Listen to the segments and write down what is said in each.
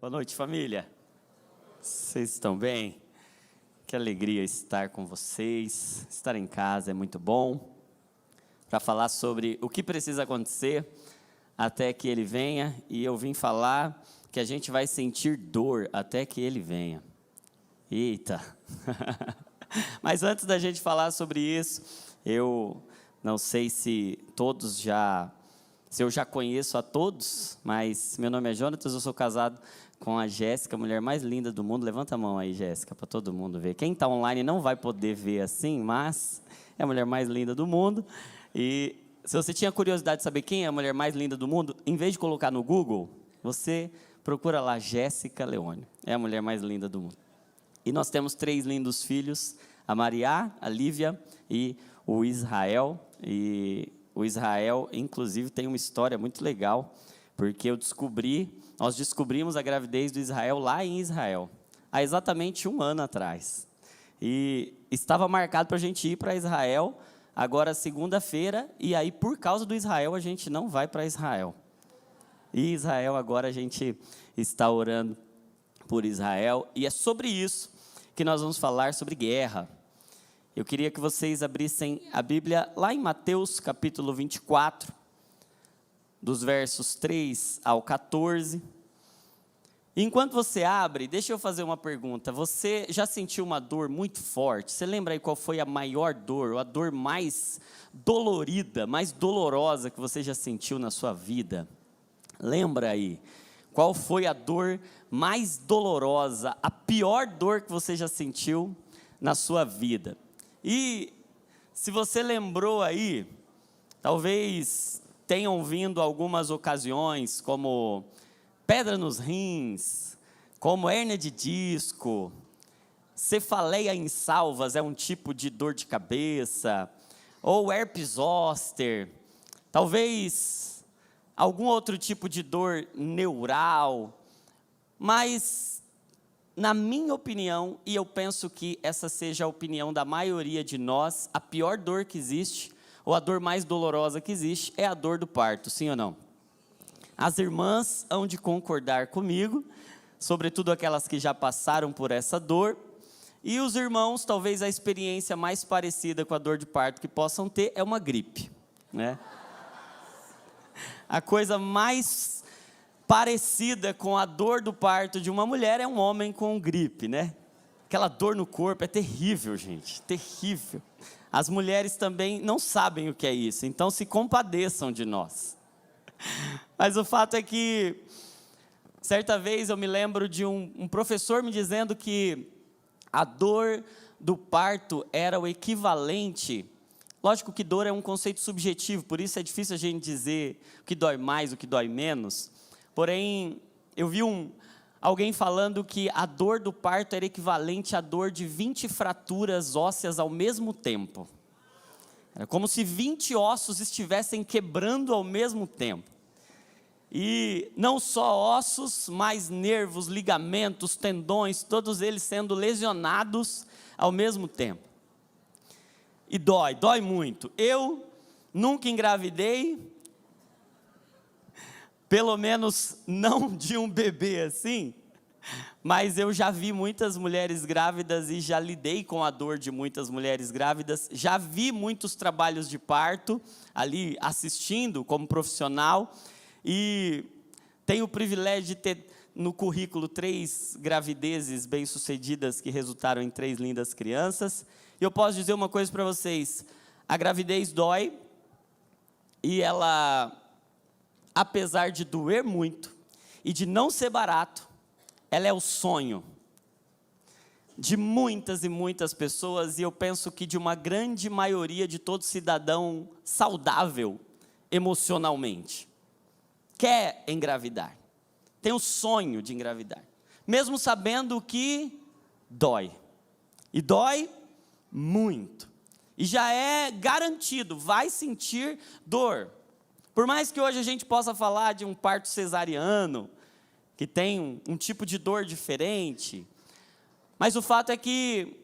Boa noite, família. Vocês estão bem? Que alegria estar com vocês. Estar em casa é muito bom. Para falar sobre o que precisa acontecer até que Ele venha. E eu vim falar que a gente vai sentir dor até que Ele venha. Eita! Mas antes da gente falar sobre isso, eu não sei se eu já conheço a todos, mas meu nome é Jonatas, eu sou casado com a Jéssica, a mulher mais linda do mundo. Levanta a mão aí, Jéssica, para todo mundo ver. Quem está online não vai poder ver assim, mas é a mulher mais linda do mundo. E se você tinha curiosidade de saber quem é a mulher mais linda do mundo, em vez de colocar no Google, você procura lá Jéssica Leone. É a mulher mais linda do mundo. E nós temos 3 lindos filhos, a Maria, a Lívia e o Israel. E o Israel, inclusive, tem uma história muito legal, porque nós descobrimos a gravidez do Israel lá em Israel, há exatamente 1 ano atrás. E estava marcado para a gente ir para Israel, agora segunda-feira, e aí por causa do Israel a gente não vai para Israel. E Israel agora a gente está orando por Israel, e é sobre isso que nós vamos falar, sobre guerra. Eu queria que vocês abrissem a Bíblia lá em Mateus capítulo 24, dos versos 3 ao 14. Enquanto você abre, deixa eu fazer uma pergunta. Você já sentiu uma dor muito forte? Você lembra aí qual foi a maior dor, ou a dor mais dolorida, mais dolorosa que você já sentiu na sua vida? Lembra aí, qual foi a dor mais dolorosa, a pior dor que você já sentiu na sua vida? E se você lembrou aí, talvez tenham vindo algumas ocasiões, como pedra nos rins, como hérnia de disco, cefaleia em salvas, é um tipo de dor de cabeça, ou herpes zoster, talvez algum outro tipo de dor neural, mas na minha opinião, e eu penso que essa seja a opinião da maioria de nós, a pior dor que existe, ou a dor mais dolorosa que existe, é a dor do parto, sim ou não? As irmãs hão de concordar comigo, sobretudo aquelas que já passaram por essa dor, e os irmãos, talvez a experiência mais parecida com a dor de parto que possam ter é uma gripe, né? A coisa mais parecida com a dor do parto de uma mulher é um homem com gripe, né? Aquela dor no corpo é terrível, gente, terrível. As mulheres também não sabem o que é isso, então se compadeçam de nós. Mas o fato é que, certa vez eu me lembro de um professor me dizendo que a dor do parto era o equivalente. Lógico que dor é um conceito subjetivo, por isso é difícil a gente dizer o que dói mais, o que dói menos. Porém, eu vi alguém falando que a dor do parto era equivalente à dor de 20 fraturas ósseas ao mesmo tempo. Era como se 20 ossos estivessem quebrando ao mesmo tempo. E não só ossos, mas nervos, ligamentos, tendões, todos eles sendo lesionados ao mesmo tempo. E dói muito. Eu nunca engravidei, pelo menos não de um bebê assim, mas eu já vi muitas mulheres grávidas e já lidei com a dor de muitas mulheres grávidas, já vi muitos trabalhos de parto, ali assistindo como profissional, e tenho o privilégio de ter no currículo 3 gravidezes bem-sucedidas que resultaram em 3 lindas crianças. E eu posso dizer uma coisa para vocês, a gravidez dói, e ela, apesar de doer muito e de não ser barato, ela é o sonho de muitas e muitas pessoas, e eu penso que de uma grande maioria de todo cidadão saudável emocionalmente. Quer engravidar, tem o sonho de engravidar, mesmo sabendo que dói, e dói muito, e já é garantido, vai sentir dor. Por mais que hoje a gente possa falar de um parto cesariano, que tem um tipo de dor diferente, mas o fato é que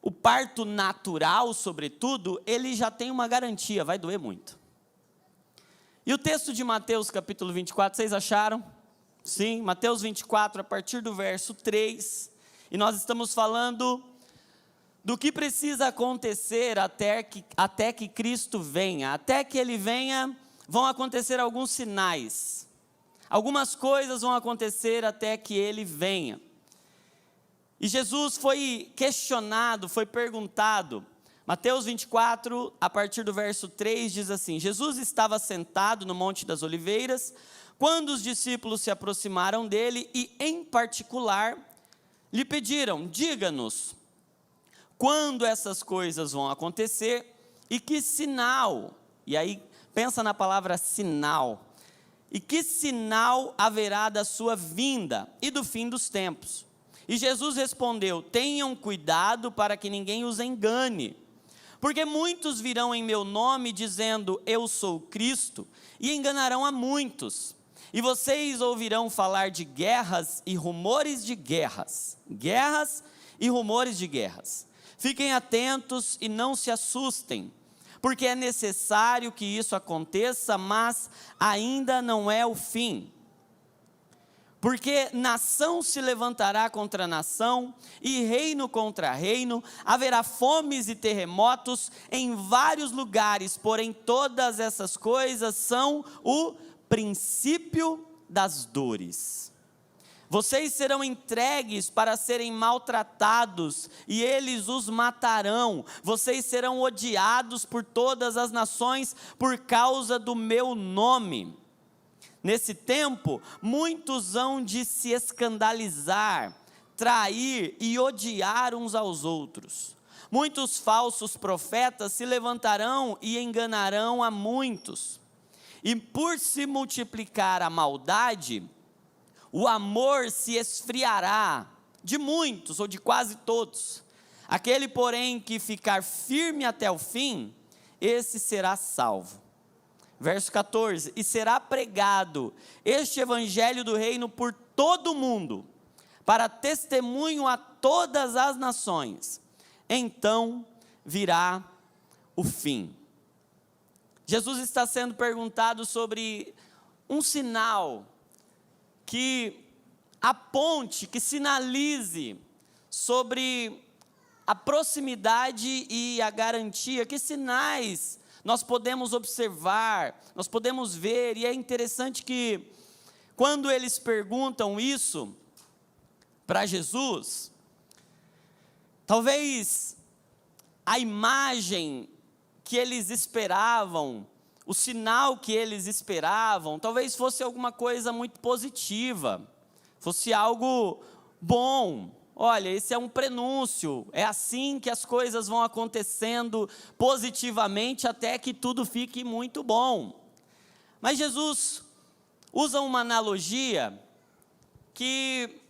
o parto natural, sobretudo, ele já tem uma garantia, vai doer muito. E o texto de Mateus capítulo 24, vocês acharam? Sim, Mateus 24, a partir do verso 3, e nós estamos falando do que precisa acontecer até que Cristo venha. Até que Ele venha, vão acontecer alguns sinais. Algumas coisas vão acontecer até que Ele venha. E Jesus foi questionado, foi perguntado. Mateus 24, a partir do verso 3, diz assim: Jesus estava sentado no Monte das Oliveiras, quando os discípulos se aproximaram dele e, em particular, lhe pediram: diga-nos, quando essas coisas vão acontecer e que sinal, e aí pensa na palavra sinal, e que sinal haverá da sua vinda e do fim dos tempos? E Jesus respondeu: tenham cuidado para que ninguém os engane, porque muitos virão em meu nome dizendo eu sou Cristo, e enganarão a muitos. E vocês ouvirão falar de guerras e rumores de guerras. Guerras e rumores de guerras. Fiquem atentos e não se assustem, porque é necessário que isso aconteça, mas ainda não é o fim. Porque nação se levantará contra nação, e reino contra reino, haverá fomes e terremotos em vários lugares, porém todas essas coisas são o princípio das dores. Vocês serão entregues para serem maltratados, e eles os matarão. Vocês serão odiados por todas as nações por causa do meu nome. Nesse tempo, muitos hão de se escandalizar, trair e odiar uns aos outros. Muitos falsos profetas se levantarão e enganarão a muitos. E por se multiplicar a maldade, o amor se esfriará de muitos ou de quase todos. Aquele, porém, que ficar firme até o fim, esse será salvo. Verso 14, e será pregado este evangelho do reino por todo o mundo, para testemunho a todas as nações. Então virá o fim. Jesus está sendo perguntado sobre um sinal que aponte, que sinalize sobre a proximidade e a garantia. Que sinais nós podemos observar, nós podemos ver? E é interessante que quando eles perguntam isso para Jesus, talvez a imagem que eles esperavam, o sinal que eles esperavam, talvez fosse alguma coisa muito positiva, fosse algo bom. Olha, esse é um prenúncio, é assim que as coisas vão acontecendo positivamente até que tudo fique muito bom. Mas Jesus usa uma analogia que,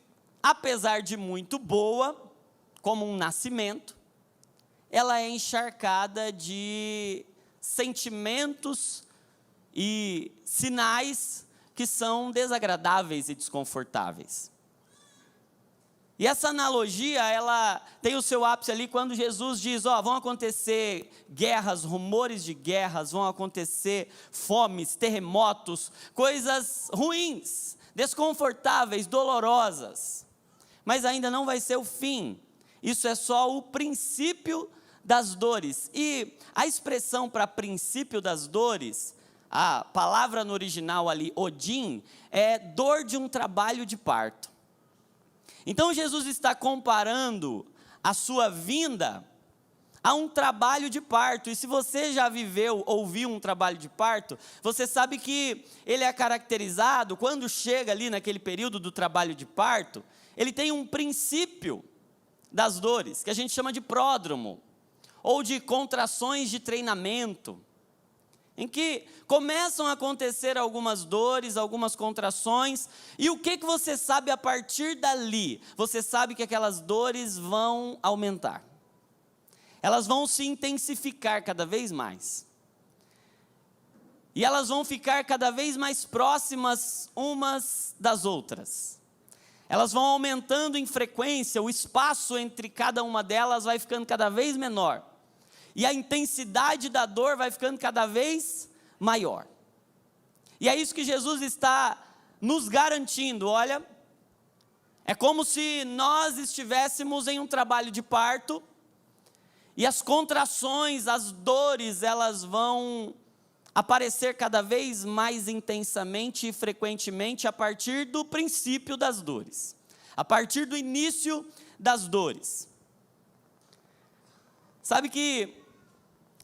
apesar de muito boa, como um nascimento, ela é encharcada de sentimentos e sinais que são desagradáveis e desconfortáveis. E essa analogia, ela tem o seu ápice ali quando Jesus diz, vão acontecer guerras, rumores de guerras, vão acontecer fomes, terremotos, coisas ruins, desconfortáveis, dolorosas, mas ainda não vai ser o fim. Isso é só o princípio das dores. E a expressão para princípio das dores, a palavra no original ali, Odin, é dor de um trabalho de parto. Então Jesus está comparando a sua vinda a um trabalho de parto. E se você já viveu ou viu um trabalho de parto, você sabe que ele é caracterizado, quando chega ali naquele período do trabalho de parto, ele tem um princípio das dores, que a gente chama de pródromo, ou de contrações de treinamento, em que começam a acontecer algumas dores, algumas contrações, e o que você sabe a partir dali? Você sabe que aquelas dores vão aumentar, elas vão se intensificar cada vez mais, e elas vão ficar cada vez mais próximas umas das outras. elas vão aumentando em frequência, o espaço entre cada uma delas vai ficando cada vez menor. E a intensidade da dor vai ficando cada vez maior. E é isso que Jesus está nos garantindo. Olha, é como se nós estivéssemos em um trabalho de parto, e as contrações, as dores, elas vão aparecer cada vez mais intensamente e frequentemente a partir do princípio das dores, a partir do início das dores. Sabe que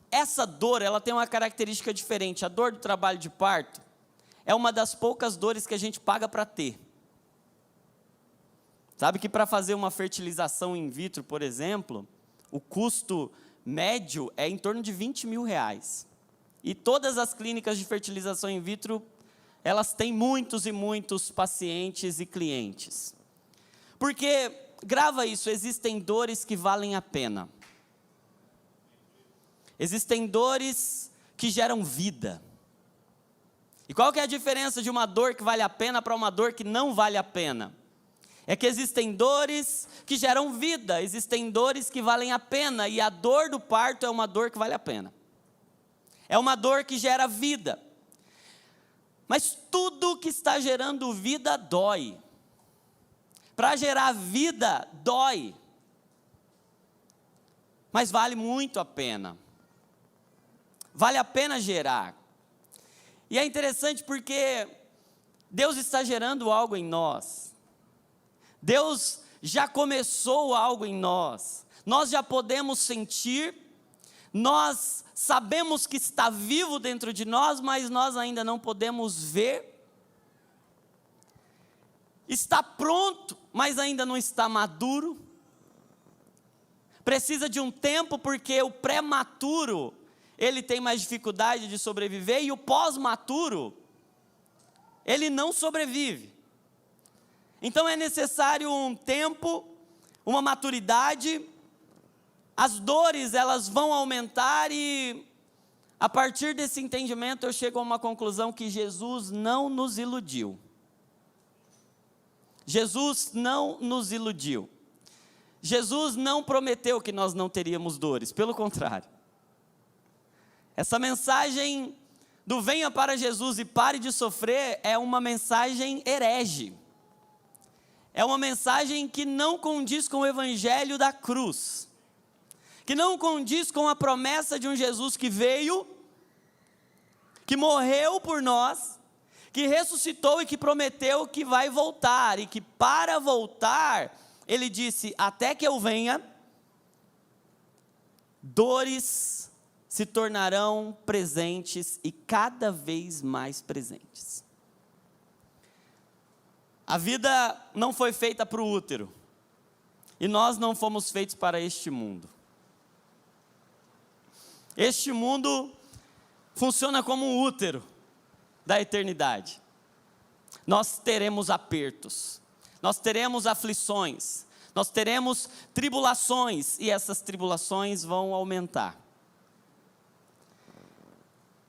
essa dor, ela tem uma característica diferente. A dor do trabalho de parto é uma das poucas dores que a gente paga para ter. Sabe que para fazer uma fertilização in vitro, por exemplo, o custo médio é em torno de R$20.000. E todas as clínicas de fertilização in vitro, elas têm muitos e muitos pacientes e clientes. Porque, grava isso, existem dores que valem a pena. Existem dores que geram vida. E qual que é a diferença de uma dor que vale a pena para uma dor que não vale a pena? É que existem dores que geram vida, existem dores que valem a pena, e a dor do parto é uma dor que vale a pena. É uma dor que gera vida. Mas tudo que está gerando vida dói. Para gerar vida, dói. Mas vale muito a pena. Vale a pena gerar. E é interessante porque Deus está gerando algo em nós. Deus já começou algo em nós. Nós já podemos sentir, nós sabemos que está vivo dentro de nós, mas nós ainda não podemos ver. Está pronto, mas ainda não está maduro. Precisa de um tempo, porque o pré-maturo, ele tem mais dificuldade de sobreviver, e o pós-maturo, ele não sobrevive. Então é necessário um tempo, uma maturidade. As dores, elas vão aumentar, e a partir desse entendimento eu chego a uma conclusão que Jesus não nos iludiu. Jesus não nos iludiu. Jesus não prometeu que nós não teríamos dores, pelo contrário. Essa mensagem do venha para Jesus e pare de sofrer é uma mensagem herege. É uma mensagem que não condiz com o evangelho da cruz, que não condiz com a promessa de um Jesus que veio, que morreu por nós, que ressuscitou e que prometeu que vai voltar, e que para voltar, ele disse, até que eu venha, dores se tornarão presentes e cada vez mais presentes. A vida não foi feita para o útero, e nós não fomos feitos para este mundo. Este mundo funciona como um útero da eternidade. Nós teremos apertos, nós teremos aflições, nós teremos tribulações, e essas tribulações vão aumentar.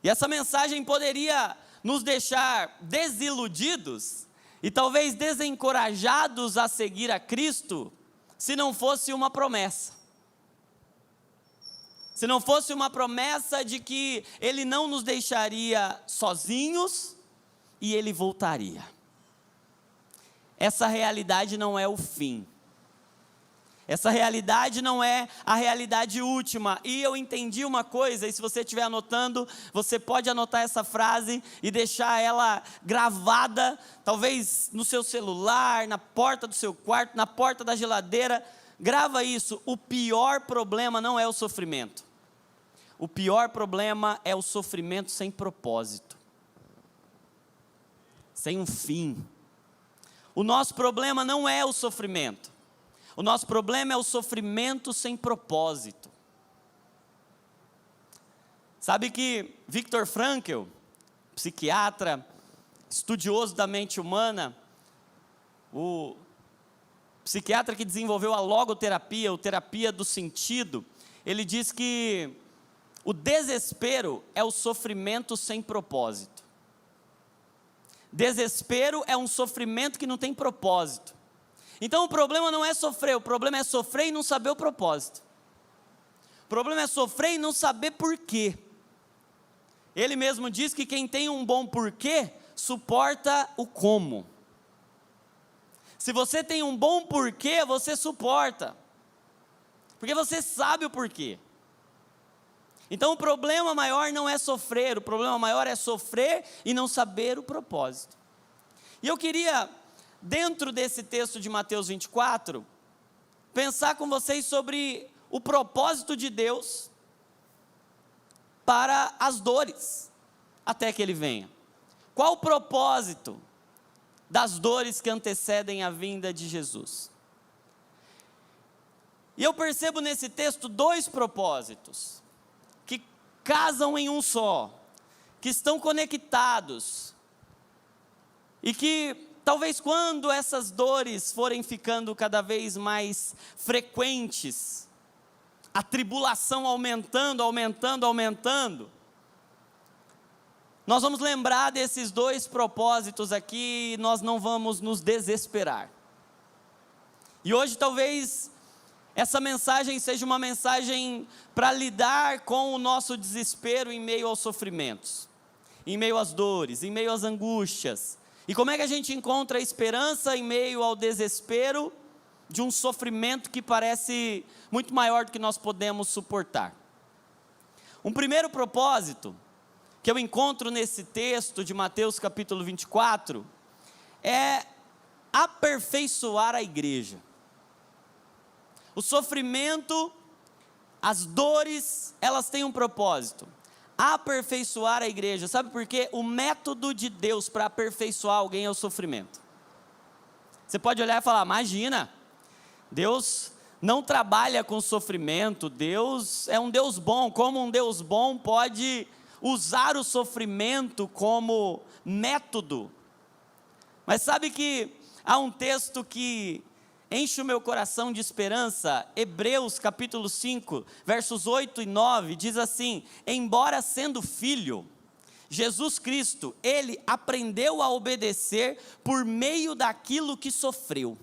E essa mensagem poderia nos deixar desiludidos e talvez desencorajados a seguir a Cristo, se não fosse uma promessa. Se não fosse uma promessa de que Ele não nos deixaria sozinhos e Ele voltaria. Essa realidade não é o fim. Essa realidade não é a realidade última. E eu entendi uma coisa, e se você estiver anotando, você pode anotar essa frase e deixar ela gravada, talvez no seu celular, na porta do seu quarto, na porta da geladeira. Grava isso: o pior problema não é o sofrimento. O pior problema é o sofrimento sem propósito, sem um fim. O nosso problema não é o sofrimento. O nosso problema é o sofrimento sem propósito. Sabe que Viktor Frankl, psiquiatra, estudioso da mente humana, o psiquiatra que desenvolveu a logoterapia, ou terapia do sentido, ele diz que o desespero é o sofrimento sem propósito. Desespero é um sofrimento que não tem propósito. Então o problema não é sofrer, o problema é sofrer e não saber o propósito. O problema é sofrer e não saber porquê. Ele mesmo diz que quem tem um bom porquê, suporta o como. Se você tem um bom porquê, você suporta. Porque você sabe o porquê. Então o problema maior não é sofrer, o problema maior é sofrer e não saber o propósito. E eu queria, dentro desse texto de Mateus 24, pensar com vocês sobre o propósito de Deus para as dores, até que Ele venha. Qual o propósito das dores que antecedem a vinda de Jesus? E eu percebo nesse texto dois propósitos, que casam em um só, que estão conectados, e que talvez quando essas dores forem ficando cada vez mais frequentes, a tribulação aumentando, nós vamos lembrar desses dois propósitos aqui e nós não vamos nos desesperar. E hoje talvez essa mensagem seja uma mensagem para lidar com o nosso desespero em meio aos sofrimentos, em meio às dores, em meio às angústias. E como é que a gente encontra a esperança em meio ao desespero de um sofrimento que parece muito maior do que nós podemos suportar? Um primeiro propósito que eu encontro nesse texto de Mateus capítulo 24 é aperfeiçoar a igreja. O sofrimento, as dores, elas têm um propósito: aperfeiçoar a igreja. Sabe por quê? O método de Deus para aperfeiçoar alguém é o sofrimento. Você pode olhar e falar: imagina, Deus não trabalha com sofrimento, Deus é um Deus bom. Como um Deus bom pode usar o sofrimento como método? Mas sabe que há um texto que enche o meu coração de esperança. Hebreus capítulo 5, versos 8 e 9, diz assim: embora sendo filho, Jesus Cristo, Ele aprendeu a obedecer por meio daquilo que sofreu.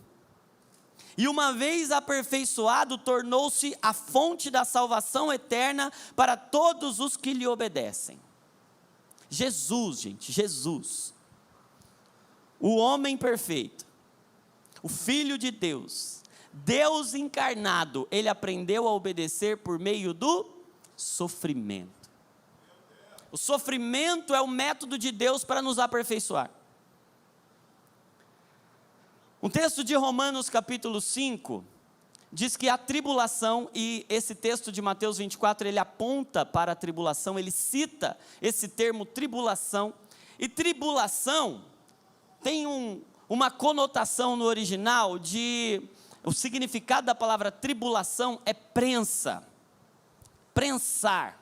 E uma vez aperfeiçoado, tornou-se a fonte da salvação eterna para todos os que lhe obedecem. Jesus, gente, Jesus, o homem perfeito, o Filho de Deus, Deus encarnado, Ele aprendeu a obedecer por meio do sofrimento. O sofrimento é o método de Deus para nos aperfeiçoar. Um texto de Romanos capítulo 5, diz que a tribulação, e esse texto de Mateus 24, ele aponta para a tribulação, ele cita esse termo tribulação, e tribulação tem uma conotação no original o significado da palavra tribulação é prensa, prensar.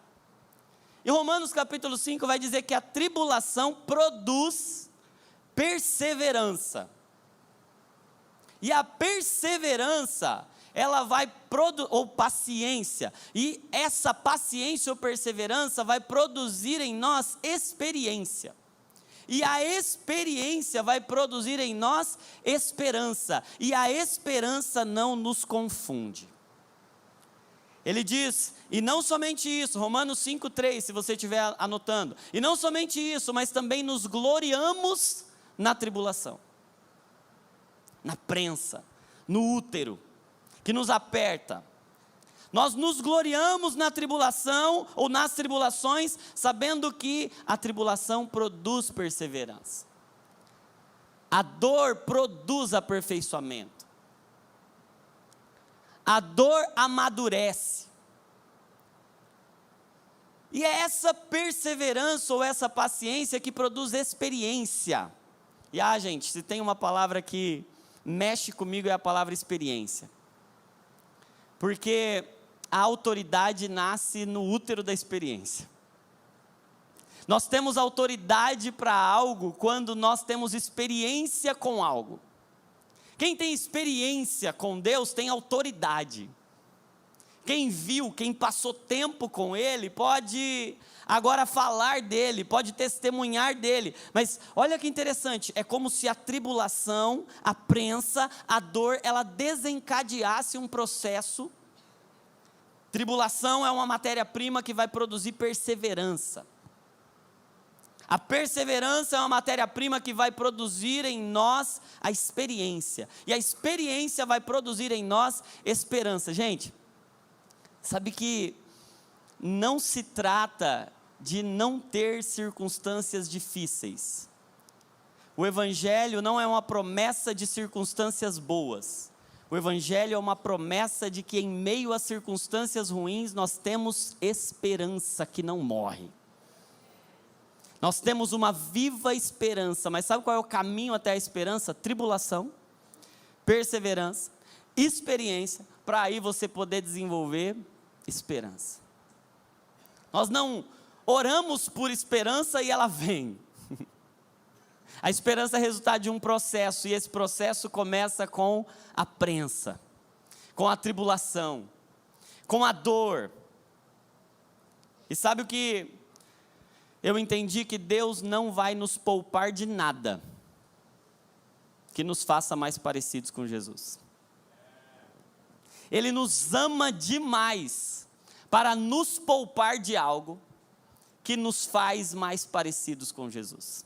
E Romanos capítulo 5 vai dizer que a tribulação produz perseverança. E a perseverança, ela vai ou paciência, e essa paciência ou perseverança vai produzir em nós experiência. E a experiência vai produzir em nós esperança, e a esperança não nos confunde. Ele diz, e não somente isso, Romanos 5,3, se você estiver anotando, e não somente isso, mas também nos gloriamos na tribulação, na prensa, no útero, que nos aperta. Nós nos gloriamos na tribulação, ou nas tribulações, sabendo que a tribulação produz perseverança. A dor produz aperfeiçoamento. A dor amadurece. E é essa perseverança ou essa paciência que produz experiência. E gente, se tem uma palavra que mexe comigo é a palavra experiência. Porque a autoridade nasce no útero da experiência. Nós temos autoridade para algo quando nós temos experiência com algo. Quem tem experiência com Deus tem autoridade. Quem viu, quem passou tempo com ele, pode agora falar dele, pode testemunhar dele. Mas olha que interessante, é como se a tribulação, a prensa, a dor, ela desencadeasse um processo. Tribulação é uma matéria-prima que vai produzir perseverança. A perseverança é uma matéria-prima que vai produzir em nós a experiência. E a experiência vai produzir em nós esperança. Gente, sabe que não se trata de não ter circunstâncias difíceis. O Evangelho não é uma promessa de circunstâncias boas. O Evangelho é uma promessa de que em meio às circunstâncias ruins nós temos esperança que não morre. Nós temos uma viva esperança, mas sabe qual é o caminho até a esperança? Tribulação, perseverança, experiência, para aí você poder desenvolver esperança. Nós não oramos por esperança e ela vem. A esperança é resultado de um processo, e esse processo começa com a prensa, com a tribulação, com a dor. E sabe o que eu entendi? Que Deus não vai nos poupar de nada que nos faça mais parecidos com Jesus. Ele nos ama demais para nos poupar de algo que nos faz mais parecidos com Jesus.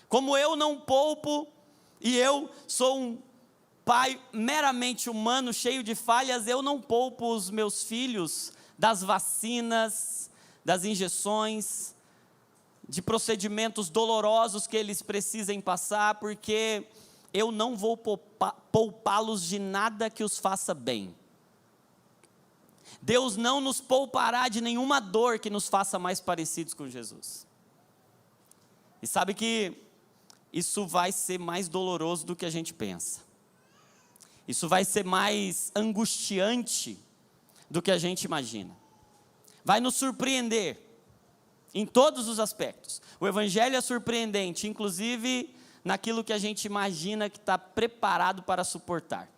Como eu não poupo, e eu sou um pai meramente humano, cheio de falhas, eu não poupo os meus filhos das vacinas, das injeções, de procedimentos dolorosos que eles precisem passar, porque eu não vou poupá-los de nada que os faça bem. Deus não nos poupará de nenhuma dor que nos faça mais parecidos com Jesus. E sabe que isso vai ser mais doloroso do que a gente pensa. Isso vai ser mais angustiante do que a gente imagina. Vai nos surpreender em todos os aspectos. O Evangelho é surpreendente, inclusive naquilo que a gente imagina que está preparado para suportar.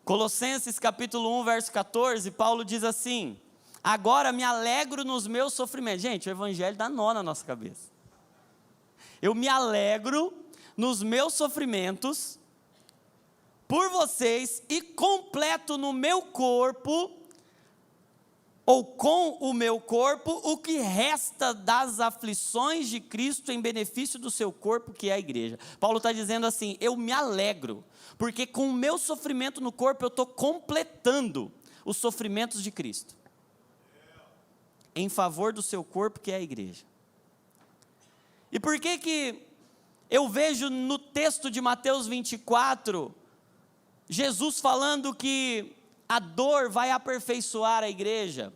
Colossenses capítulo 1, verso 14, Paulo diz assim: agora me alegro nos meus sofrimentos. Gente, o Evangelho dá nó na nossa cabeça. Eu me alegro nos meus sofrimentos por vocês e completo no meu corpo, ou com o meu corpo, o que resta das aflições de Cristo em benefício do seu corpo, que é a igreja. Paulo está dizendo assim: eu me alegro, porque com o meu sofrimento no corpo eu estou completando os sofrimentos de Cristo, em favor do seu corpo, que é a igreja. E por que eu vejo no texto de Mateus 24, Jesus falando que a dor vai aperfeiçoar a igreja?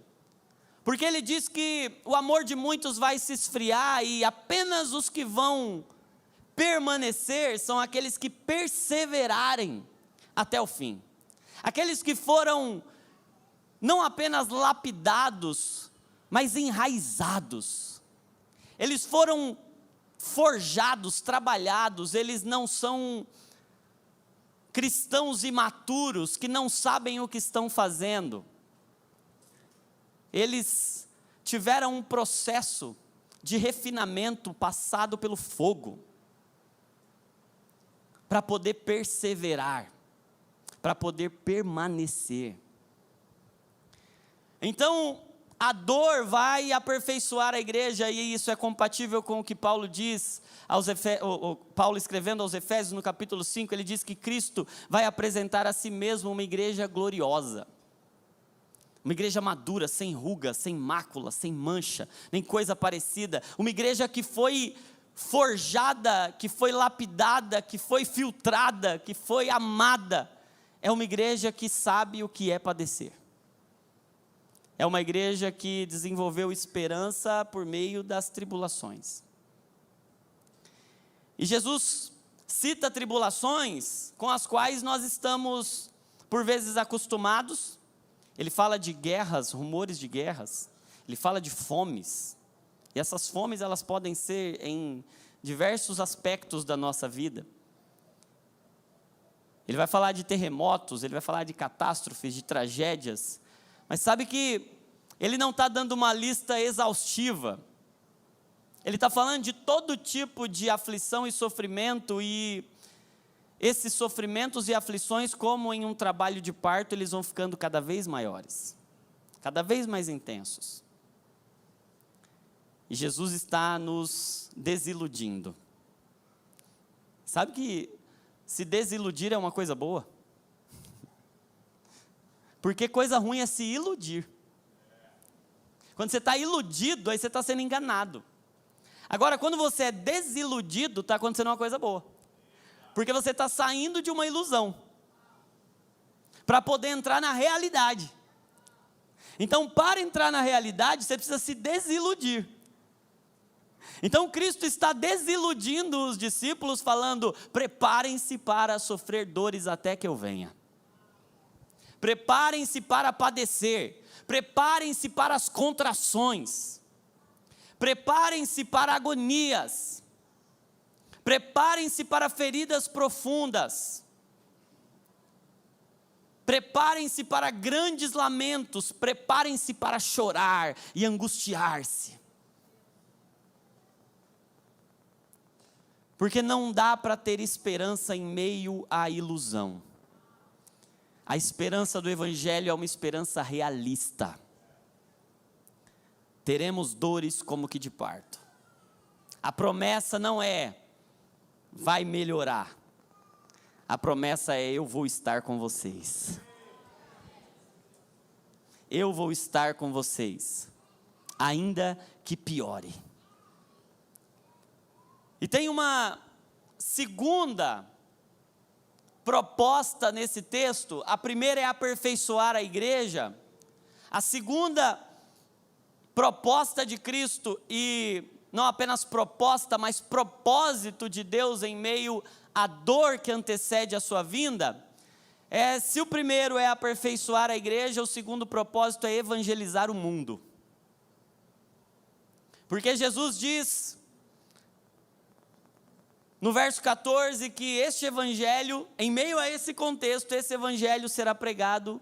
Porque ele diz que o amor de muitos vai se esfriar e apenas os que vão permanecer são aqueles que perseverarem até o fim. Aqueles que foram não apenas lapidados, mas enraizados. Eles foram forjados, trabalhados, eles não são cristãos imaturos que não sabem o que estão fazendo. Eles tiveram um processo de refinamento passado pelo fogo, para poder perseverar, para poder permanecer. Então, a dor vai aperfeiçoar a igreja, e isso é compatível com o que Paulo diz, Paulo escrevendo aos Efésios no capítulo 5, ele diz que Cristo vai apresentar a si mesmo uma igreja gloriosa, uma igreja madura, sem ruga, sem mácula, sem mancha, nem coisa parecida, uma igreja que foi forjada, que foi lapidada, que foi filtrada, que foi amada. É uma igreja que sabe o que é padecer. É uma igreja que desenvolveu esperança por meio das tribulações. E Jesus cita tribulações com as quais nós estamos, por vezes, acostumados. Ele fala de guerras, rumores de guerras. Ele fala de fomes. E essas fomes, elas podem ser em diversos aspectos da nossa vida. Ele vai falar de terremotos, ele vai falar de catástrofes, de tragédias. Mas sabe que ele não está dando uma lista exaustiva. Ele está falando de todo tipo de aflição e sofrimento, e esses sofrimentos e aflições, como em um trabalho de parto, eles vão ficando cada vez maiores, cada vez mais intensos. E Jesus está nos desiludindo. Sabe que se desiludir é uma coisa boa? Porque coisa ruim é se iludir. Quando você está iludido, aí você está sendo enganado. Agora, quando você é desiludido, está acontecendo uma coisa boa. Porque você está saindo de uma ilusão, para poder entrar na realidade. Então, para entrar na realidade, você precisa se desiludir. Então, Cristo está desiludindo os discípulos, falando: preparem-se para sofrer dores até que eu venha. Preparem-se para padecer. Preparem-se para as contrações. Preparem-se para agonias. Preparem-se para feridas profundas. Preparem-se para grandes lamentos. Preparem-se para chorar e angustiar-se. Porque não dá para ter esperança em meio à ilusão. A esperança do Evangelho é uma esperança realista. Teremos dores como que de parto. A promessa não é: vai melhorar. A promessa é: eu vou estar com vocês. Eu vou estar com vocês, ainda que piore. E tem uma segunda proposta nesse texto. A primeira é aperfeiçoar a igreja. A segunda proposta de Cristo, e não apenas proposta, mas propósito de Deus em meio à dor que antecede a sua vinda, se o primeiro é aperfeiçoar a igreja, o segundo propósito é evangelizar o mundo. Porque Jesus diz no verso 14, que este evangelho, em meio a esse contexto, esse evangelho será pregado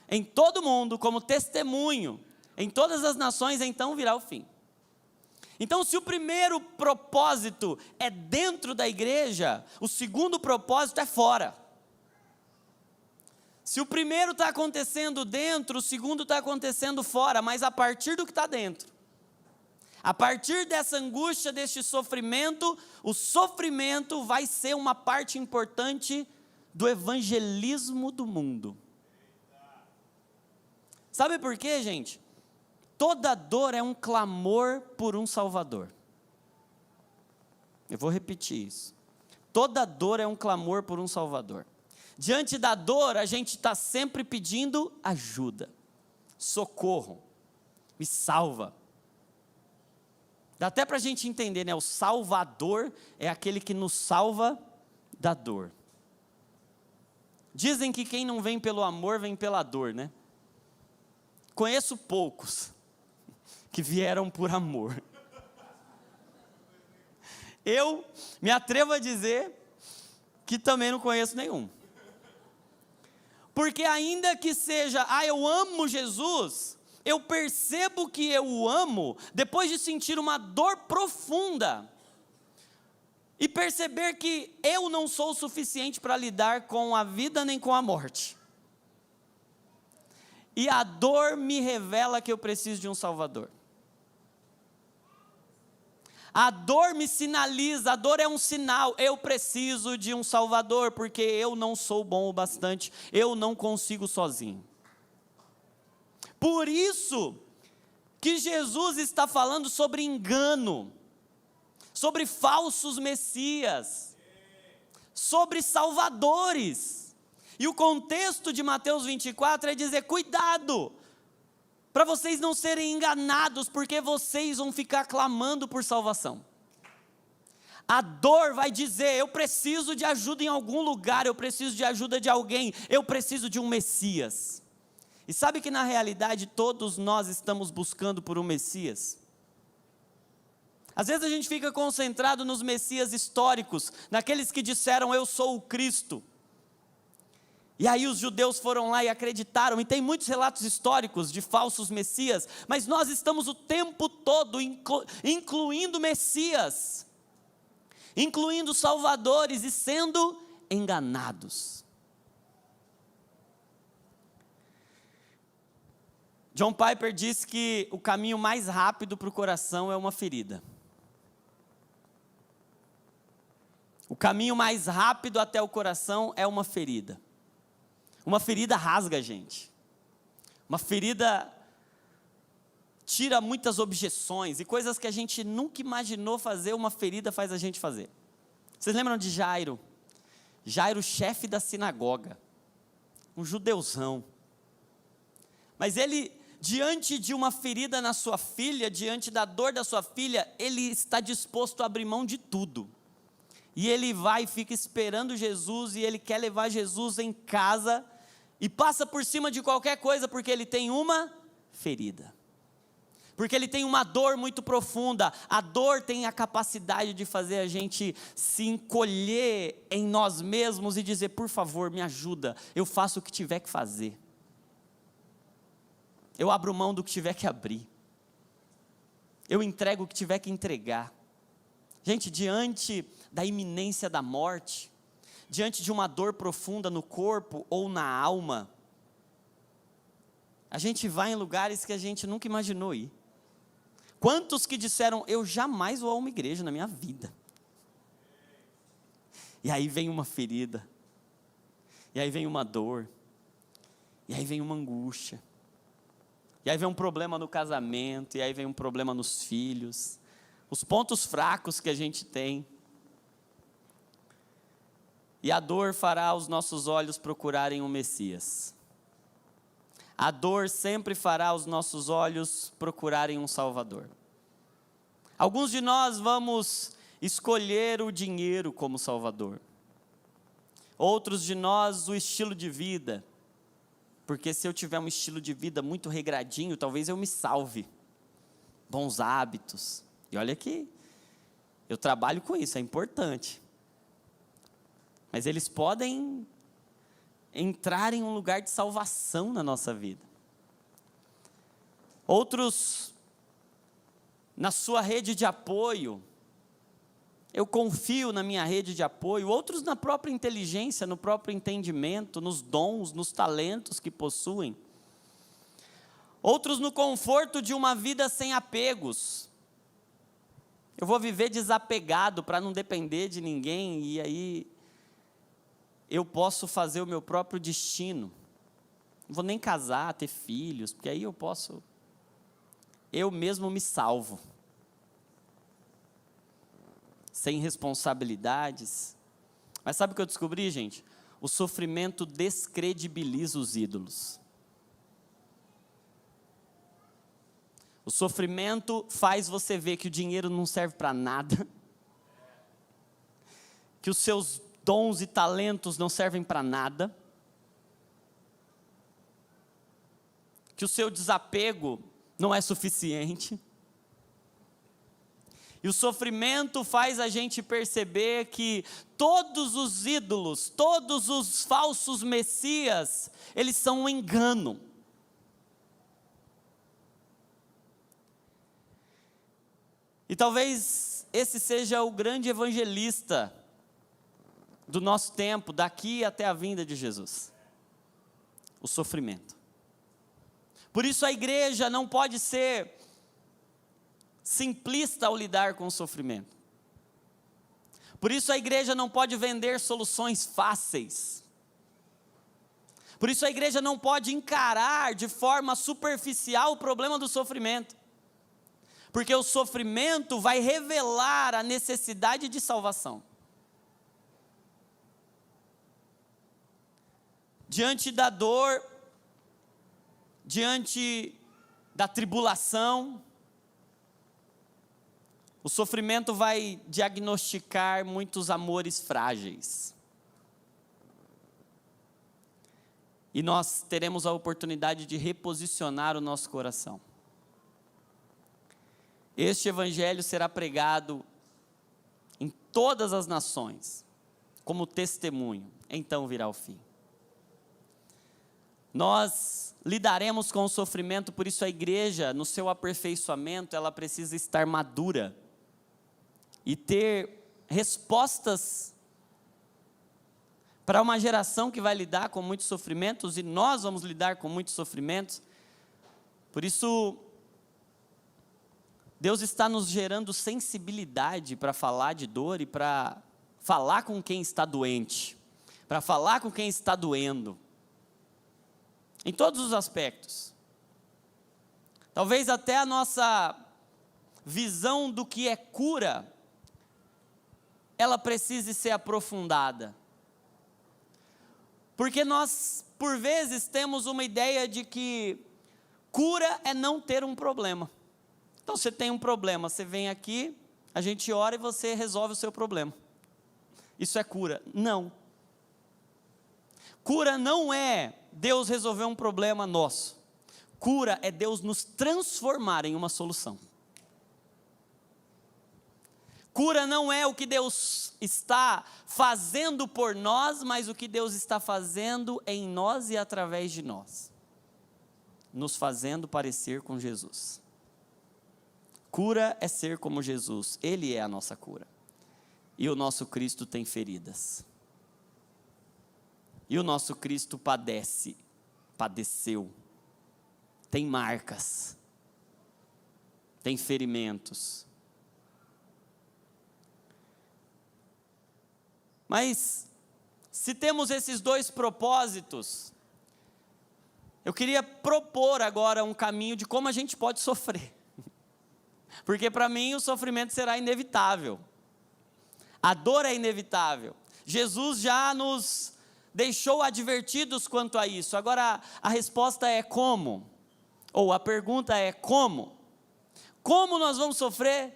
em todo o mundo, como testemunho, em todas as nações, então virá o fim. Então, se o primeiro propósito é dentro da igreja, o segundo propósito é fora. Se o primeiro está acontecendo dentro, o segundo está acontecendo fora, mas a partir do que está dentro. A partir dessa angústia, deste sofrimento, o sofrimento vai ser uma parte importante do evangelismo do mundo. Sabe por quê, gente? Toda dor é um clamor por um Salvador. Eu vou repetir isso. Toda dor é um clamor por um Salvador. Diante da dor, a gente está sempre pedindo ajuda, socorro, me salva. Dá até para a gente entender, né? O Salvador é aquele que nos salva da dor. Dizem que quem não vem pelo amor, vem pela dor, né? Conheço poucos que vieram por amor. Eu me atrevo a dizer que também não conheço nenhum. Porque ainda que seja, eu amo Jesus, eu percebo que eu o amo depois de sentir uma dor profunda e perceber que eu não sou o suficiente para lidar com a vida nem com a morte. E a dor me revela que eu preciso de um Salvador. A dor me sinaliza, a dor é um sinal, eu preciso de um Salvador, porque eu não sou bom o bastante, eu não consigo sozinho. Por isso que Jesus está falando sobre engano, sobre falsos messias, sobre salvadores. E o contexto de Mateus 24 é dizer: cuidado, para vocês não serem enganados, porque vocês vão ficar clamando por salvação. A dor vai dizer: eu preciso de ajuda em algum lugar, eu preciso de ajuda de alguém, eu preciso de um Messias. E sabe que na realidade todos nós estamos buscando por um Messias? Às vezes a gente fica concentrado nos Messias históricos, naqueles que disseram: eu sou o Cristo. E aí os judeus foram lá e acreditaram, e tem muitos relatos históricos de falsos messias, mas nós estamos o tempo todo incluindo messias, incluindo salvadores e sendo enganados. John Piper diz que o caminho mais rápido para o coração é uma ferida. O caminho mais rápido até o coração é uma ferida. Uma ferida rasga a gente. Uma ferida tira muitas objeções e coisas que a gente nunca imaginou fazer, uma ferida faz a gente fazer. Vocês lembram de Jairo? Jairo, chefe da sinagoga, um judeuzão. Mas ele, diante de uma ferida na sua filha, diante da dor da sua filha, ele está disposto a abrir mão de tudo. E ele vai e fica esperando Jesus, e ele quer levar Jesus em casa, e passa por cima de qualquer coisa, porque ele tem uma ferida. Porque ele tem uma dor muito profunda. A dor tem a capacidade de fazer a gente se encolher em nós mesmos e dizer, por favor, me ajuda, eu faço o que tiver que fazer. Eu abro mão do que tiver que abrir. Eu entrego o que tiver que entregar. Gente, diante da iminência da morte, diante de uma dor profunda no corpo ou na alma, a gente vai em lugares que a gente nunca imaginou ir. Quantos que disseram, eu jamais vou a uma igreja na minha vida? E aí vem uma ferida, e aí vem uma dor, e aí vem uma angústia, e aí vem um problema no casamento, e aí vem um problema nos filhos, os pontos fracos que a gente tem. E a dor fará os nossos olhos procurarem um Messias. A dor sempre fará os nossos olhos procurarem um Salvador. Alguns de nós vamos escolher o dinheiro como Salvador. Outros de nós o estilo de vida. Porque se eu tiver um estilo de vida muito regradinho, talvez eu me salve. Bons hábitos. E olha que eu trabalho com isso, é importante. Mas eles podem entrar em um lugar de salvação na nossa vida. Outros, na sua rede de apoio, eu confio na minha rede de apoio. Outros na própria inteligência, no próprio entendimento, nos dons, nos talentos que possuem. Outros no conforto de uma vida sem apegos. Eu vou viver desapegado para não depender de ninguém, e aí eu posso fazer o meu próprio destino. Não vou nem casar, ter filhos, porque aí eu mesmo me salvo. Sem responsabilidades. Mas sabe o que eu descobri, gente? O sofrimento descredibiliza os ídolos. O sofrimento faz você ver que o dinheiro não serve para nada, que os seus dons e talentos não servem para nada, que o seu desapego não é suficiente. E o sofrimento faz a gente perceber que todos os ídolos, todos os falsos messias, eles são um engano. E talvez esse seja o grande evangelista do nosso tempo, daqui até a vinda de Jesus. O sofrimento. Por isso a igreja não pode ser simplista ao lidar com o sofrimento. Por isso a igreja não pode vender soluções fáceis. Por isso a igreja não pode encarar de forma superficial o problema do sofrimento. Porque o sofrimento vai revelar a necessidade de salvação. Diante da dor, diante da tribulação, o sofrimento vai diagnosticar muitos amores frágeis. E nós teremos a oportunidade de reposicionar o nosso coração. Este evangelho será pregado em todas as nações, como testemunho, então virá o fim. nós lidaremos com o sofrimento, por isso a igreja, no seu aperfeiçoamento, ela precisa estar madura e ter respostas para uma geração que vai lidar com muitos sofrimentos, e nós vamos lidar com muitos sofrimentos. Por isso, Deus está nos gerando sensibilidade para falar de dor e para falar com quem está doente, para falar com quem está doendo, em todos os aspectos. Talvez até a nossa visão do que é cura, ela precise ser aprofundada. Porque nós, por vezes, temos uma ideia de que cura é não ter um problema. Então, você tem um problema, você vem aqui, a gente ora e você resolve o seu problema. Isso é cura? Não. Cura não é Deus resolver um problema nosso. Cura é Deus nos transformar em uma solução. Cura não é o que Deus está fazendo por nós, mas o que Deus está fazendo em nós e através de nós, nos fazendo parecer com Jesus. Cura é ser como Jesus, Ele é a nossa cura. E o nosso Cristo tem feridas. E o nosso Cristo padeceu, tem marcas, tem ferimentos. Mas, se temos esses dois propósitos, eu queria propor agora um caminho de como a gente pode sofrer. Porque para mim o sofrimento será inevitável. A dor é inevitável. Jesus já nos deixou advertidos quanto a isso. Agora a resposta é como? Ou a pergunta é como? Como nós vamos sofrer?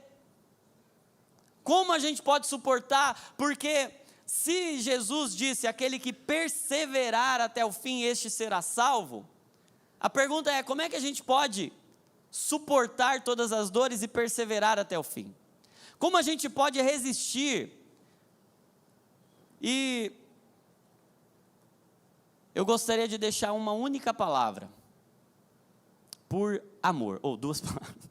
Como a gente pode suportar? Porque se Jesus disse, aquele que perseverar até o fim, este será salvo, a pergunta é, como é que a gente pode suportar todas as dores e perseverar até o fim? Como a gente pode resistir? E eu gostaria de deixar uma única palavra, por amor, ou duas palavras.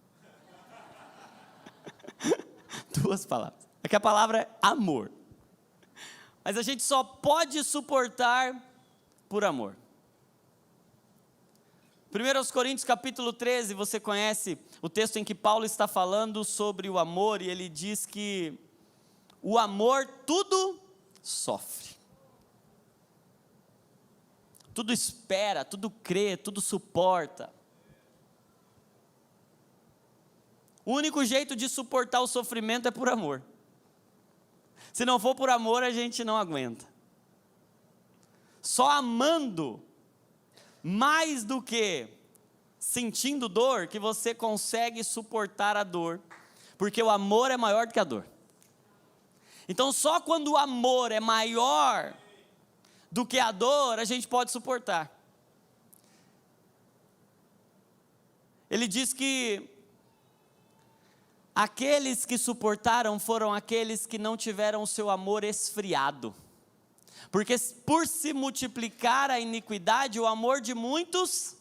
Duas palavras. Aqui a palavra é amor. Mas a gente só pode suportar por amor. 1 Coríntios capítulo 13, você conhece o texto em que Paulo está falando sobre o amor, e ele diz que o amor tudo sofre, tudo espera, tudo crê, tudo suporta. O único jeito de suportar o sofrimento é por amor. Se não for por amor, a gente não aguenta. Só amando, mais do que sentindo dor, que você consegue suportar a dor, porque o amor é maior do que a dor. Então só quando o amor é maior do que a dor, a gente pode suportar. Ele diz que aqueles que suportaram foram aqueles que não tiveram o seu amor esfriado. Porque por se multiplicar a iniquidade, o amor de muitos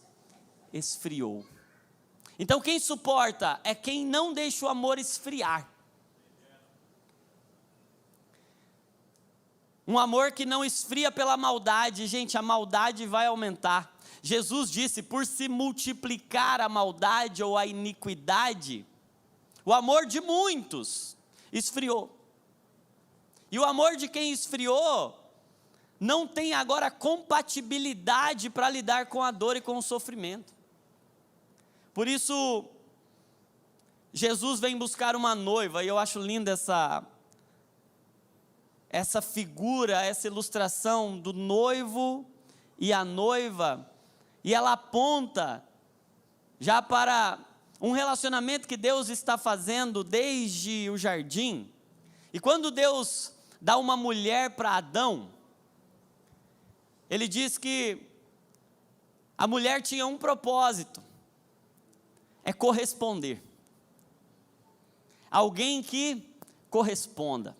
esfriou. Então quem suporta é quem não deixa o amor esfriar. Um amor que não esfria pela maldade. Gente, a maldade vai aumentar. Jesus disse, por se multiplicar a maldade ou a iniquidade, o amor de muitos esfriou. E o amor de quem esfriou não tem agora compatibilidade para lidar com a dor e com o sofrimento. Por isso, Jesus vem buscar uma noiva, e eu acho linda essa figura, essa ilustração do noivo e a noiva, e ela aponta já para um relacionamento que Deus está fazendo desde o jardim. E quando Deus dá uma mulher para Adão, Ele diz que a mulher tinha um propósito, é corresponder. Alguém que corresponda.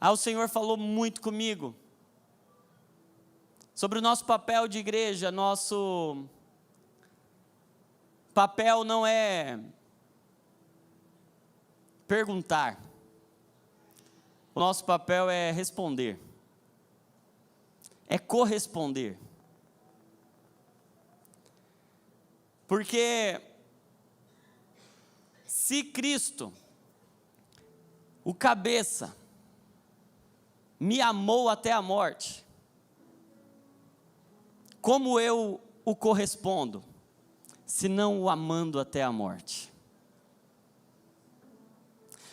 O Senhor falou muito comigo sobre o nosso papel de igreja. Nosso papel não é perguntar, o nosso papel é responder, é corresponder. Porque se Cristo, o cabeça, me amou até a morte, como eu o correspondo, se não o amando até a morte?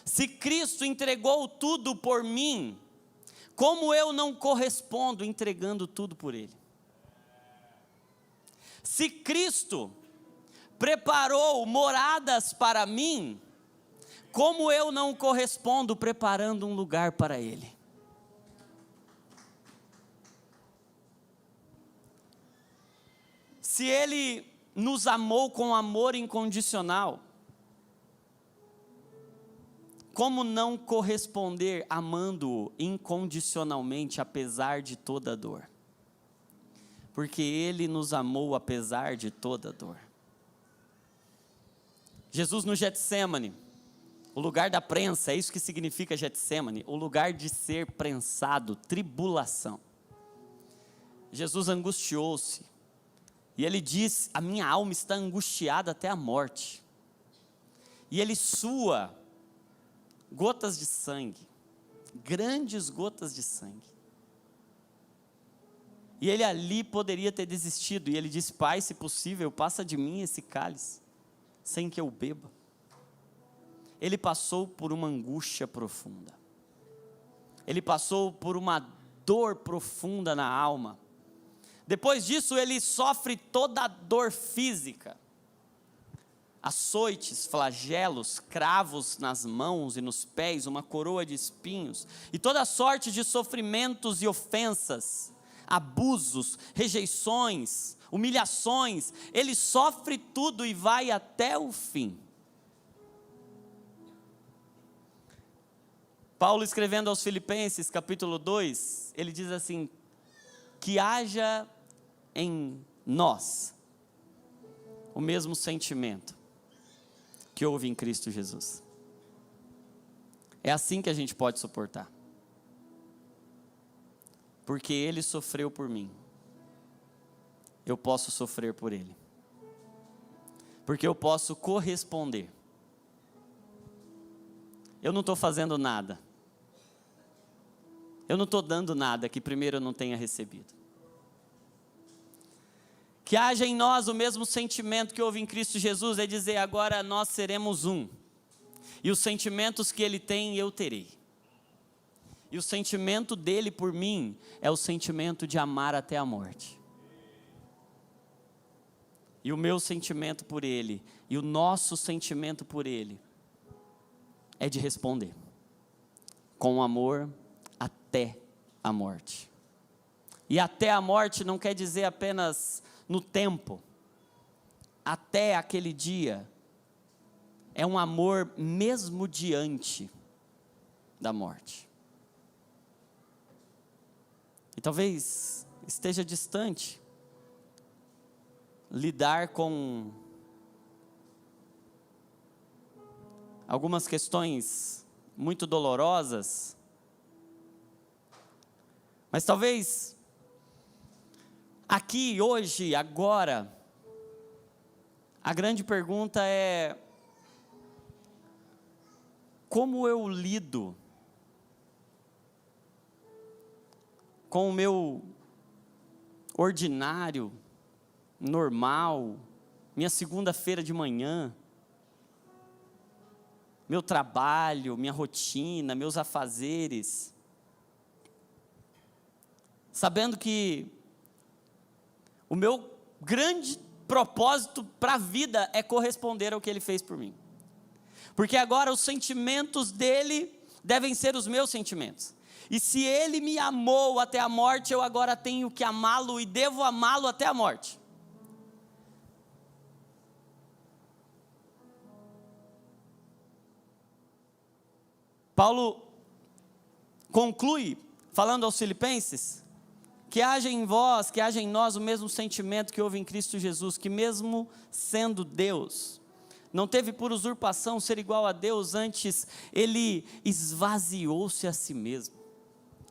Se Cristo entregou tudo por mim, como eu não correspondo entregando tudo por Ele? Se Cristo preparou moradas para mim, como eu não correspondo preparando um lugar para Ele? Se Ele nos amou com amor incondicional, como não corresponder amando-o incondicionalmente, apesar de toda a dor? Porque Ele nos amou apesar de toda a dor. Jesus no Getsêmani, o lugar da prensa, é isso que significa Getsêmani, o lugar de ser prensado, tribulação. Jesus angustiou-se, e Ele disse: a minha alma está angustiada até a morte. E Ele sua gotas de sangue, grandes gotas de sangue. E Ele ali poderia ter desistido, e Ele disse: Pai, se possível, passa de mim esse cálice, sem que eu beba. Ele passou por uma angústia profunda, Ele passou por uma dor profunda na alma. Depois disso Ele sofre toda a dor física, açoites, flagelos, cravos nas mãos e nos pés, uma coroa de espinhos, e toda sorte de sofrimentos e ofensas, abusos, rejeições, humilhações. Ele sofre tudo e vai até o fim. Paulo, escrevendo aos Filipenses, capítulo 2, ele diz assim: que haja em nós o mesmo sentimento que houve em Cristo Jesus. É assim que a gente pode suportar, porque Ele sofreu por mim, eu posso sofrer por Ele, porque eu posso corresponder. Eu não estou fazendo nada, eu não estou dando nada que primeiro eu não tenha recebido. Que haja em nós o mesmo sentimento que houve em Cristo Jesus, é dizer, agora nós seremos um, e os sentimentos que Ele tem eu terei, e o sentimento dele por mim é o sentimento de amar até a morte, e o meu sentimento por Ele, e o nosso sentimento por Ele, é de responder, com amor até a morte. E até a morte não quer dizer apenas no tempo, até aquele dia, é um amor mesmo diante da morte. E talvez esteja distante lidar com algumas questões muito dolorosas, mas talvez aqui, hoje, agora, a grande pergunta é: como eu lido com o meu ordinário, normal, minha segunda-feira de manhã, meu trabalho, minha rotina, meus afazeres, sabendo que o meu grande propósito para a vida é corresponder ao que Ele fez por mim. Porque agora os sentimentos dEle devem ser os meus sentimentos. E se Ele me amou até a morte, eu agora tenho que amá-lo e devo amá-lo até a morte. Paulo conclui, falando aos Filipenses, Que haja em vós, que haja em nós o mesmo sentimento que houve em Cristo Jesus, que mesmo sendo Deus, não teve por usurpação ser igual a Deus, antes ele esvaziou-se a si mesmo.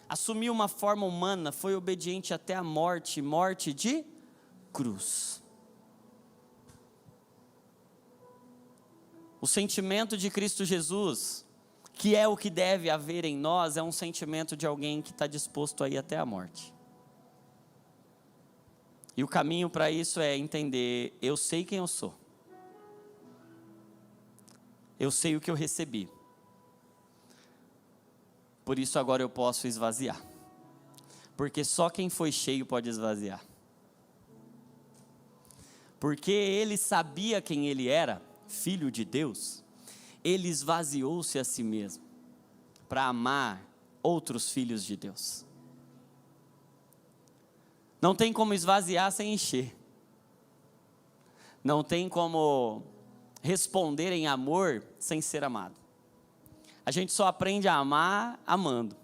Assumiu uma forma humana, foi obediente até a morte, morte de cruz. O sentimento de Cristo Jesus, que é o que deve haver em nós, é um sentimento de alguém que está disposto a ir até a morte. E o caminho para isso é entender, eu sei quem eu sou. Eu sei o que eu recebi. Por isso agora eu posso esvaziar. Porque só quem foi cheio pode esvaziar. Porque ele sabia quem ele era, filho de Deus, ele esvaziou-se a si mesmo, para amar outros filhos de Deus. Não tem como esvaziar sem encher. Não tem como responder em amor sem ser amado. A gente só aprende a amar amando.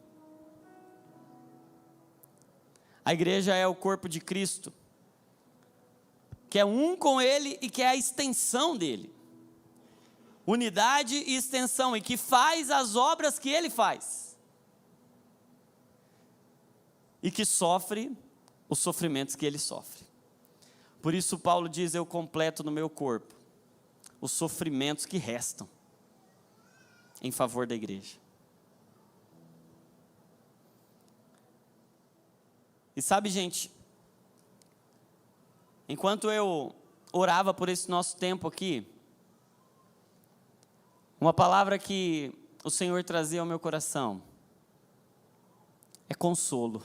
A igreja é o corpo de Cristo, que é um com Ele e que é a extensão dele. Unidade e extensão, e que faz as obras que Ele faz. E que sofre os sofrimentos que Ele sofre. Por isso Paulo diz, eu completo no meu corpo os sofrimentos que restam em favor da igreja. E sabe, gente, enquanto eu orava por esse nosso tempo aqui, uma palavra que o Senhor trazia ao meu coração é consolo.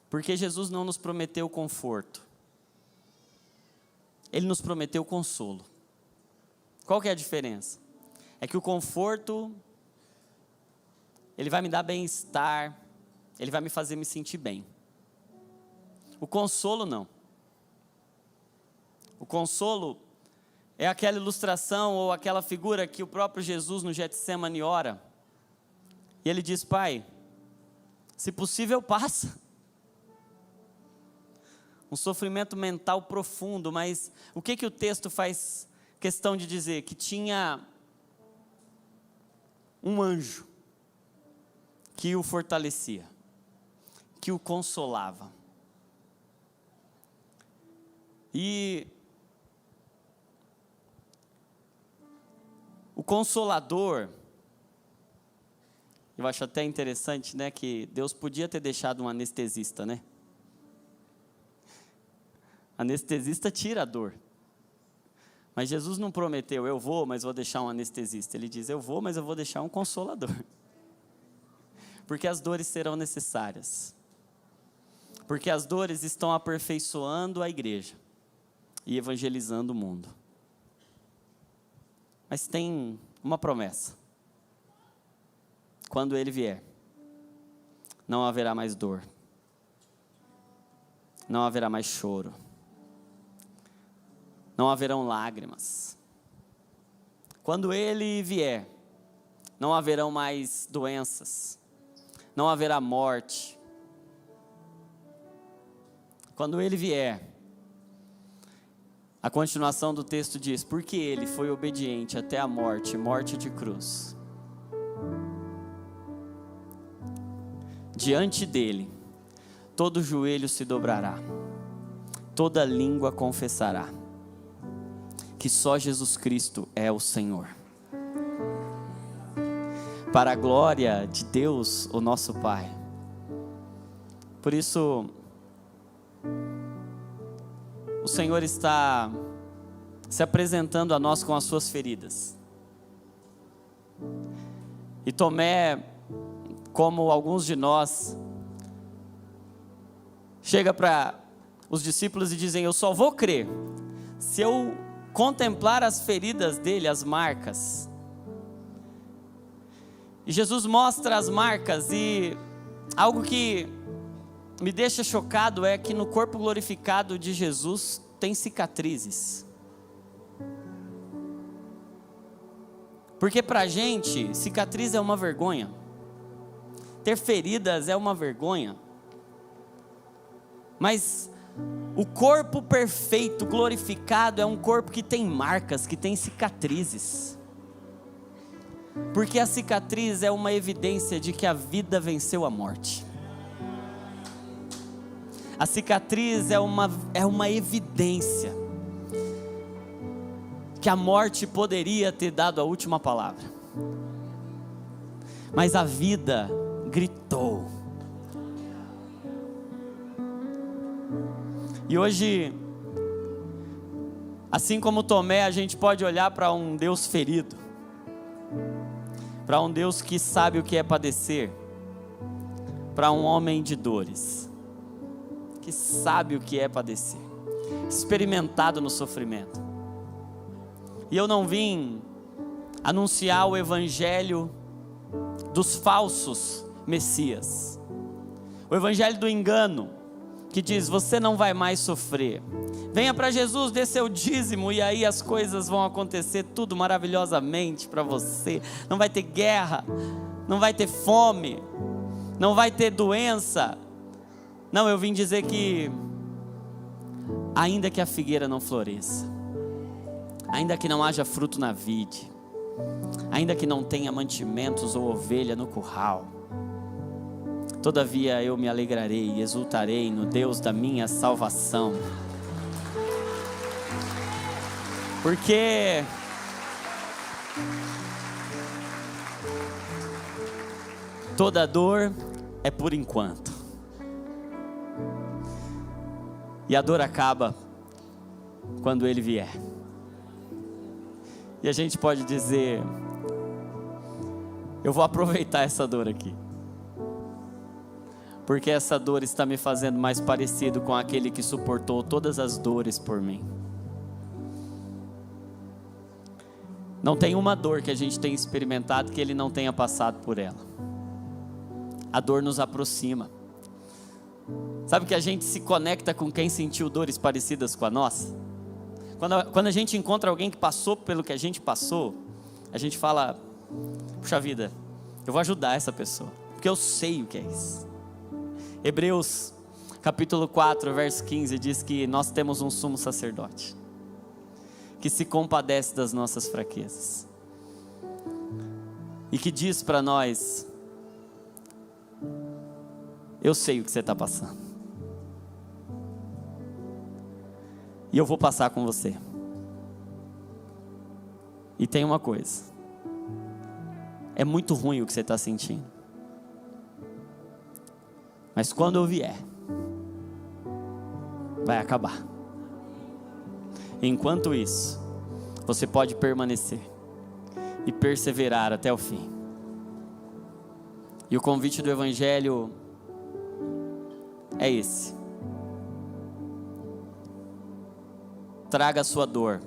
Porque Jesus não nos prometeu conforto, Ele nos prometeu consolo. Qual que é a diferença? É que o conforto, ele vai me dar bem-estar, ele vai me fazer me sentir bem. O consolo não. O consolo é aquela ilustração ou aquela figura que o próprio Jesus no Getsemane ora. E ele diz, Pai, se possível passa. Um sofrimento mental profundo, mas o que o texto faz questão de dizer? Que tinha um anjo que o fortalecia, que o consolava. E o Consolador, eu acho até interessante, né, que Deus podia ter deixado um anestesista, né? Anestesista tira a dor. Mas Jesus não prometeu, eu vou, mas vou deixar um anestesista. Ele diz, eu vou, mas eu vou deixar um consolador. Porque as dores serão necessárias. Porque as dores estão aperfeiçoando a igreja e evangelizando o mundo. Mas tem uma promessa. Quando Ele vier, não haverá mais dor. Não haverá mais choro. Não haverão lágrimas. Quando Ele vier, não haverão mais doenças. Não haverá morte. Quando Ele vier, a continuação do texto diz, porque Ele foi obediente até a morte, morte de cruz. Diante dEle, todo joelho se dobrará, toda língua confessará, que só Jesus Cristo é o Senhor. Para a glória de Deus, o nosso Pai. Por isso, o Senhor está se apresentando a nós com as suas feridas. E Tomé, como alguns de nós, chega para os discípulos e dizem, eu só vou crer se eu contemplar as feridas dele, as marcas. E Jesus mostra as marcas, e algo que me deixa chocado é que no corpo glorificado de Jesus tem cicatrizes. Porque pra gente, cicatriz é uma vergonha. ter feridas é uma vergonha. Mas o corpo perfeito, glorificado, é um corpo que tem marcas, que tem cicatrizes. Porque a cicatriz é uma evidência de que a vida venceu a morte. A cicatriz é uma evidência que a morte poderia ter dado a última palavra. Mas a vida gritou. E hoje, assim como Tomé, a gente pode olhar para um Deus ferido, para um Deus que sabe o que é padecer, para um homem de dores, que sabe o que é padecer, experimentado no sofrimento. E eu não vim anunciar o evangelho dos falsos messias, o evangelho do engano, que diz: você não vai mais sofrer, venha para Jesus, dê seu dízimo e aí as coisas vão acontecer tudo maravilhosamente para você. Não vai ter guerra, não vai ter fome, não vai ter doença. Não, eu vim dizer que ainda que a figueira não floresça, ainda que não haja fruto na vide, ainda que não tenha mantimentos ou ovelha no curral, todavia eu me alegrarei e exultarei no Deus da minha salvação. Porque toda dor é por enquanto. E a dor acaba quando Ele vier. E a gente pode dizer: eu vou aproveitar essa dor aqui, porque essa dor está me fazendo mais parecido com aquele que suportou todas as dores por mim. Não tem uma dor que a gente tenha experimentado que Ele não tenha passado por ela. A dor nos aproxima. Sabe que a gente se conecta com quem sentiu dores parecidas com a nossa? Quando a gente encontra alguém que passou pelo que a gente passou, a gente fala: puxa vida, eu vou ajudar essa pessoa, porque eu sei o que é isso. Hebreus capítulo 4, verso 15 diz que nós temos um sumo sacerdote que se compadece das nossas fraquezas e que diz para nós: eu sei o que você está passando e eu vou passar com você. E tem uma coisa: é muito ruim o que você está sentindo, mas quando eu vier, vai acabar. Enquanto isso, você pode permanecer e perseverar até o fim. E o convite do evangelho é esse: traga a sua dor,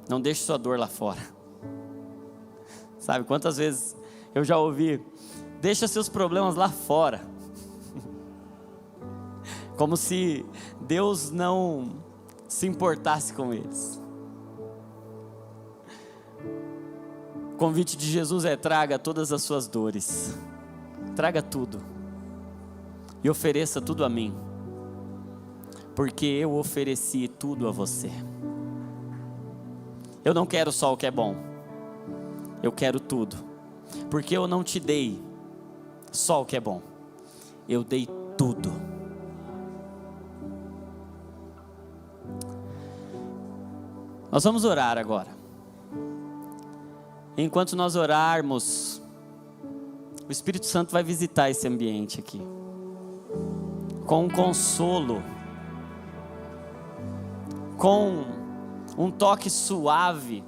não deixe sua dor lá fora. Sabe quantas vezes eu já ouvi: deixa seus problemas lá fora. Como se Deus não se importasse com eles. O convite de Jesus é: traga todas as suas dores, traga tudo e ofereça tudo a mim, porque eu ofereci tudo a você. Eu não quero só o que é bom, eu quero tudo, porque eu não te dei só o que é bom, eu dei tudo. Nós vamos orar agora. Enquanto nós orarmos, o Espírito Santo vai visitar esse ambiente aqui com um consolo, com um toque suave.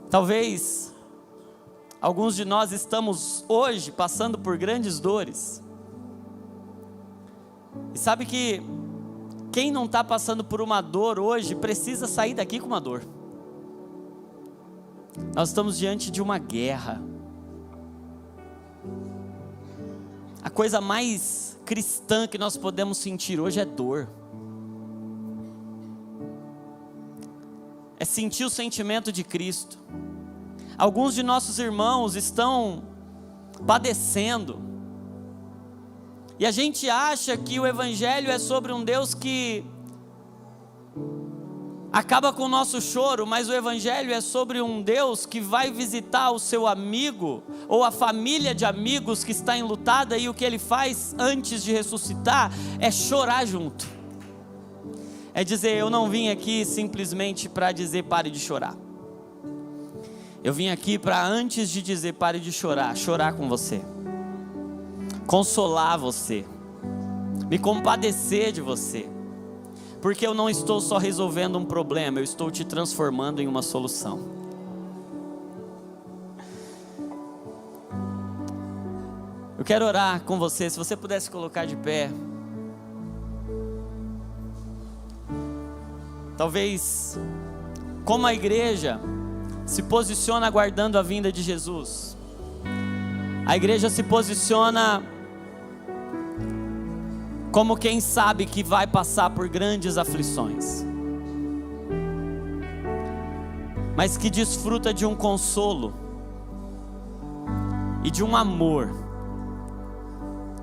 Talvez alguns de nós estamos hoje passando por grandes dores. E sabe que quem não está passando por uma dor hoje precisa sair daqui com uma dor. Nós estamos diante de uma guerra. A coisa mais cristã que nós podemos sentir hoje é dor. É sentir o sentimento de Cristo. Alguns de nossos irmãos estão padecendo. E a gente acha que o Evangelho é sobre um Deus que acaba com o nosso choro, mas o Evangelho é sobre um Deus que vai visitar o seu amigo, ou a família de amigos que está enlutada, e o que ele faz antes de ressuscitar é chorar junto. É dizer, eu não vim aqui simplesmente para dizer pare de chorar. Eu vim aqui para, antes de dizer pare de chorar, chorar com você, consolar você, me compadecer de você, porque eu não estou só resolvendo um problema, eu estou te transformando em uma solução. Eu quero orar com você, se você pudesse colocar de pé. Talvez, como a igreja se posiciona aguardando a vinda de Jesus, a igreja se posiciona como quem sabe que vai passar por grandes aflições, mas que desfruta de um consolo e de um amor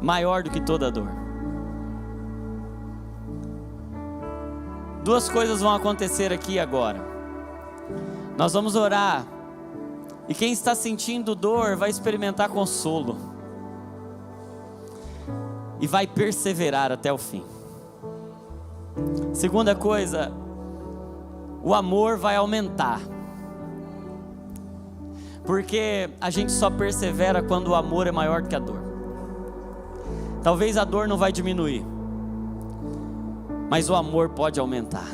maior do que toda dor. Duas coisas vão acontecer aqui agora. Nós vamos orar, e quem está sentindo dor vai experimentar consolo e vai perseverar até o fim. Segunda coisa, o amor vai aumentar, porque a gente só persevera quando o amor é maior do que a dor. Talvez a dor não vai diminuir, mas o amor pode aumentar.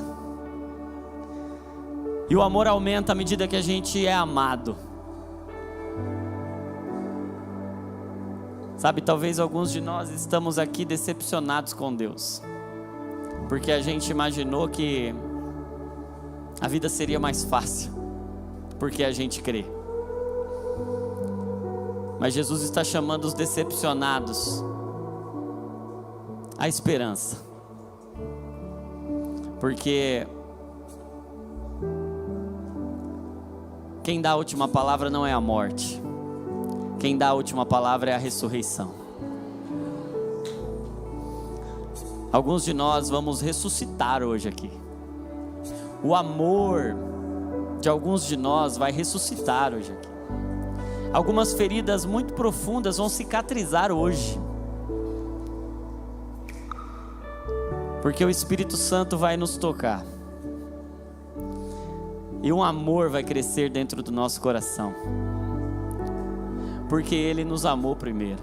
E o amor aumenta à medida que a gente é amado. Sabe, talvez alguns de nós estamos aqui decepcionados com Deus, porque a gente imaginou que a vida seria mais fácil, porque a gente crê. Mas Jesus está chamando os decepcionados à esperança, porque quem dá a última palavra não é a morte, quem dá a última palavra é a ressurreição. Alguns de nós vamos ressuscitar hoje aqui. O amor de alguns de nós vai ressuscitar hoje aqui. Algumas feridas muito profundas vão cicatrizar hoje, porque o Espírito Santo vai nos tocar, e um amor vai crescer dentro do nosso coração, porque Ele nos amou primeiro,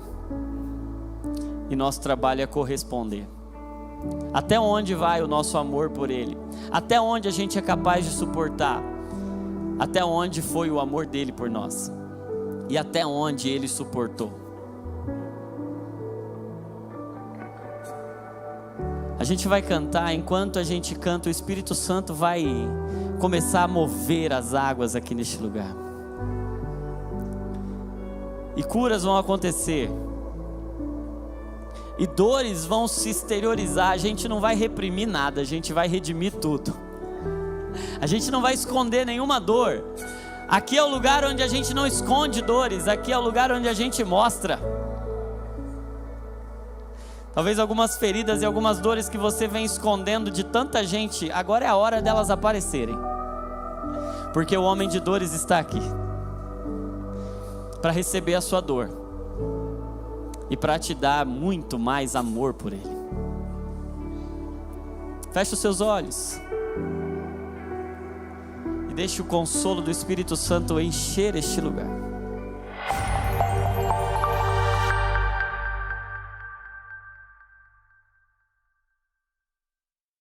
e nosso trabalho é corresponder. Até onde vai o nosso amor por Ele? Até onde a gente é capaz de suportar? Até onde foi o amor dEle por nós? E até onde Ele suportou? A gente vai cantar, enquanto a gente canta, o Espírito Santo vai começar a mover as águas aqui neste lugar. E curas vão acontecer. E dores vão se exteriorizar. A gente não vai reprimir nada, a gente vai redimir tudo. A gente não vai esconder nenhuma dor. Aqui é o lugar onde a gente não esconde dores, aqui é o lugar onde a gente mostra. Talvez algumas feridas e algumas dores que você vem escondendo de tanta gente, agora é a hora delas aparecerem, porque o homem de dores está aqui para receber a sua dor e para te dar muito mais amor por Ele. Feche os seus olhos e deixe o consolo do Espírito Santo encher este lugar.